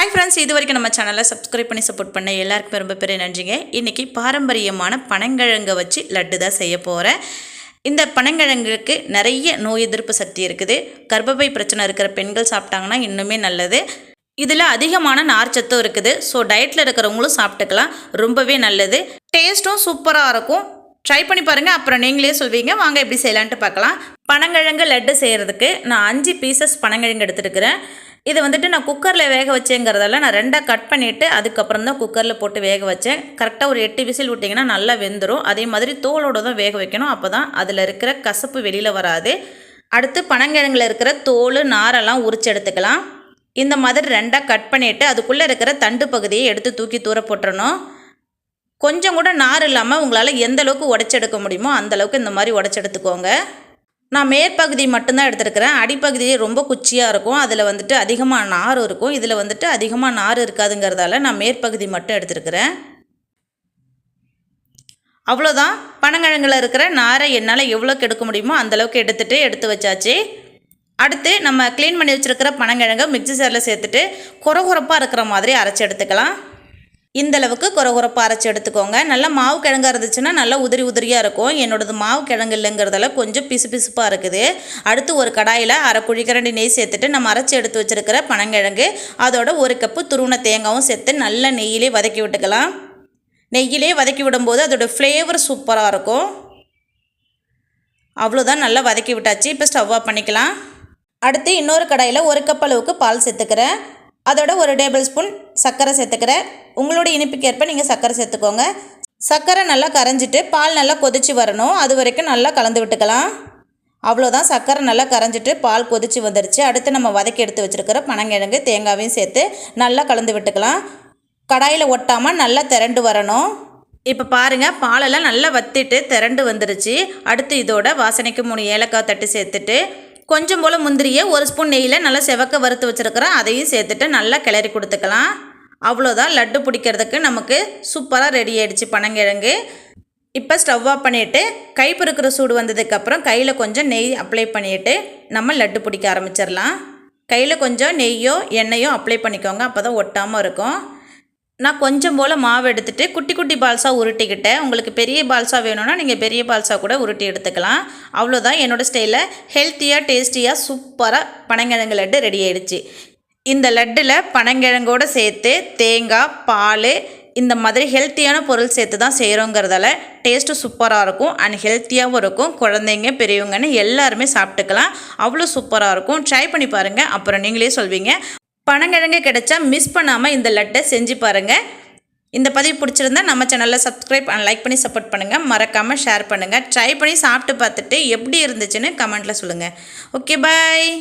Hi friends, இது வரைக்கும் நம்ம சேனலை சப்ஸ்கிரைப் பண்ணி சப்போர்ட் பண்ண எல்லாருக்குமே ரொம்ப பெரிய நன்றிங்க. இன்றைக்கி பாரம்பரியமான பனங்கிழங்கை வச்சு லட்டு தான் செய்ய போகிறேன். இந்த பனங்கிழங்குக்கு நிறைய நோய் எதிர்ப்பு சக்தி இருக்குது. கர்ப்பப்பை பிரச்சனை இருக்கிற பெண்கள் சாப்பிட்டாங்கன்னா இன்னுமே நல்லது. இதில் அதிகமான நார்ச்சத்தும் இருக்குது. ஸோ டயட்டில் இருக்கிறவங்களும் சாப்பிட்டுக்கலாம், ரொம்பவே நல்லது. டேஸ்ட்டும் சூப்பராக இருக்கும். ட்ரை பண்ணி பாருங்கள், அப்புறம் நீங்களே சொல்வீங்க. வாங்க எப்படி செய்யலான்ட்டு பார்க்கலாம். பனங்கிழங்கு லட்டு செய்கிறதுக்கு நான் 5 பீசஸ் பனங்கிழங்கு எடுத்துருக்கிறேன். இது வந்துட்டு நான் குக்கரில் வேக வச்சேங்கிறதால நான் 2ஆக கட் பண்ணிவிட்டு அதுக்கப்புறம் தான் குக்கரில் போட்டு வேக வச்சேன். கரெக்டாக ஒரு 8 விசில் விட்டிங்கன்னா நல்லா வெந்துடும். அதே மாதிரி தோலோடு தான் வேக வைக்கணும், அப்போ தான் அதில் இருக்கிற கசப்பு வெளியில் வராது. அடுத்து பனங்கிழங்கில் இருக்கிற தோல் நாரெல்லாம் உரிச்சு எடுத்துக்கலாம். இந்த மாதிரி 2ஆக கட் பண்ணிவிட்டு அதுக்குள்ளே இருக்கிற தண்டு பகுதியை எடுத்து தூக்கி தூர போட்டுறணும். கொஞ்சம் கூட நார் இல்லாமல் உங்களால் எந்த அளவுக்கு உடச்செடுக்க முடியுமோ அந்தளவுக்கு இந்த மாதிரி உடச்செடுத்துக்கோங்க. நான் மேற்பகுதி மட்டும்தான் எடுத்துருக்கிறேன். அடிப்பகுதி ரொம்ப குச்சியாக இருக்கும், அதில் வந்துட்டு அதிகமாக நார் இருக்கும். இதில் வந்துட்டு அதிகமாக நார் இருக்காதுங்கிறதால நான் மேற்பகுதி மட்டும் எடுத்துருக்கிறேன். அவ்வளோதான். பனங்கிழங்கில் இருக்கிற நாரை என்னால் எவ்வளோக்கு எடுக்க முடியுமோ அந்தளவுக்கு எடுத்து வச்சாச்சு. அடுத்து நம்ம க்ளீன் பண்ணி வச்சுருக்கிற பனங்கிழங்கை மிக்ஸி ஜாரில் சேர்த்துட்டு கொரகொரப்பாக இருக்கிற மாதிரி அரைச்சி எடுத்துக்கலாம். இந்தளவுக்கு கொரகொரப்பாக அரைச்சி எடுத்துக்கோங்க. நல்லா மாவு கிழங்காக இருந்துச்சுன்னா நல்லா உதிரியாக இருக்கும். என்னோடது மாவு கிழங்கு இல்லைங்கிறதால கொஞ்சம் பிசுப்பாக இருக்குது. அடுத்து ஒரு கடாயில் அரை குழிக்கரண்டி நெய் சேர்த்துட்டு நம்ம அரைச்சி எடுத்து வச்சுருக்கிற பனங்கிழங்கு அதோட 1 கப்பு துருவின தேங்காயும் சேர்த்து நல்லா நெய்யிலே வதக்கி விட்டுக்கலாம். நெய்யிலே வதக்கி விடும்போது அதோட ஃப்ளேவர் சூப்பராக இருக்கும். அவ்வளோதான், நல்லா வதக்கி விட்டாச்சு. இப்போ ஸ்டவ் ஆஃப் பண்ணிக்கலாம். அடுத்து இன்னொரு கடாயில் 1 கப் அளவுக்கு பால் சேர்த்துக்கிறேன். அதோட 1 டேபிள் ஸ்பூன் சர்க்கரை சேர்த்துக்கிறேன். உங்களோட இனிப்புக்கு ஏற்ப நீங்கள் சர்க்கரை சேர்த்துக்கோங்க. சர்க்கரை நல்லா கரைஞ்சிட்டு பால் நல்லா கொதித்து வரணும், அது வரைக்கும் நல்லா கலந்து விட்டுக்கலாம். அவ்வளோதான், சர்க்கரை நல்லா கரைஞ்சிட்டு பால் கொதித்து வந்துடுச்சு. அடுத்து நம்ம வதக்கி எடுத்து வச்சுருக்கிற பனங்கிழங்கு தேங்காவையும் சேர்த்து நல்லா கலந்து விட்டுக்கலாம். கடாயில் ஒட்டாமல் நல்லா திரண்டு வரணும். இப்போ பாருங்கள், பாலெல்லாம் நல்லா வத்திட்டு திரண்டு வந்துருச்சு. அடுத்து இதோட வாசனைக்கு 3 ஏலக்காய் தட்டு சேர்த்துட்டு கொஞ்சம் போல் முந்திரியை 1 ஸ்பூன் நெய்யில் நல்லா செவக்க வறுத்து வச்சுருக்கிறேன், அதையும் சேர்த்துட்டு நல்லா கிளறி கொடுத்துக்கலாம். அவ்வளோதான், லட்டு பிடிக்கிறதுக்கு நமக்கு சூப்பராக ரெடி ஆகிடுச்சு பனங்கிழங்கு. இப்போ ஸ்டவ் ஆஃப் பண்ணிவிட்டு கை பொறுக்கிற சூடு வந்ததுக்கப்புறம் கையில் கொஞ்சம் நெய் அப்ளை பண்ணிவிட்டு நம்ம லட்டு பிடிக்க ஆரம்பிச்சிடலாம். கையில் கொஞ்சம் நெய்யோ எண்ணெயோ அப்ளை பண்ணிக்கோங்க, அப்போ தான் ஒட்டாமல் இருக்கும். நான் கொஞ்சம் போல் மாவு எடுத்துகிட்டு குட்டி குட்டி பால்ஸாக உருட்டிக்கிட்டேன். உங்களுக்கு பெரிய பால்ஸாக வேணும்னா நீங்கள் பெரிய பால்ஸாக கூட உருட்டி எடுத்துக்கலாம். அவ்வளோதான், என்னோடய ஸ்டைலில் ஹெல்த்தியாக டேஸ்டியாக சூப்பராக பனங்கிழங்கு லட்டு ரெடி ஆகிடுச்சு. இந்த லட்டில் பனங்கிழங்கோடு சேர்த்து தேங்காய், பால், இந்த மாதிரி ஹெல்த்தியான பொருள் சேர்த்து தான் செய்கிறோங்கிறதால டேஸ்ட்டு சூப்பராக இருக்கும் அண்ட் ஹெல்த்தியாகவும் இருக்கும். குழந்தைங்க பெரியவங்கன்னு எல்லாருமே சாப்பிட்டுக்கலாம், அவ்வளோ சூப்பராக இருக்கும். ட்ரை பண்ணி பாருங்கள், அப்புறம் நீங்களே சொல்வீங்க. பனங்கிழங்கு கிடைச்சா மிஸ் பண்ணாமல் இந்த லட்டை செஞ்சு பாருங்கள். இந்த பதிவு பிடிச்சிருந்தா நம்ம சேனலில் சப்ஸ்கிரைப் அண்ட் லைக் பண்ணி சப்போர்ட் பண்ணுங்கள். மறக்காமல் ஷேர் பண்ணுங்கள். ட்ரை பண்ணி சாப்பிட்டு பார்த்துட்டு எப்படி இருந்துச்சுன்னு கமெண்ட்டில் சொல்லுங்கள். ஓகே, பாய்.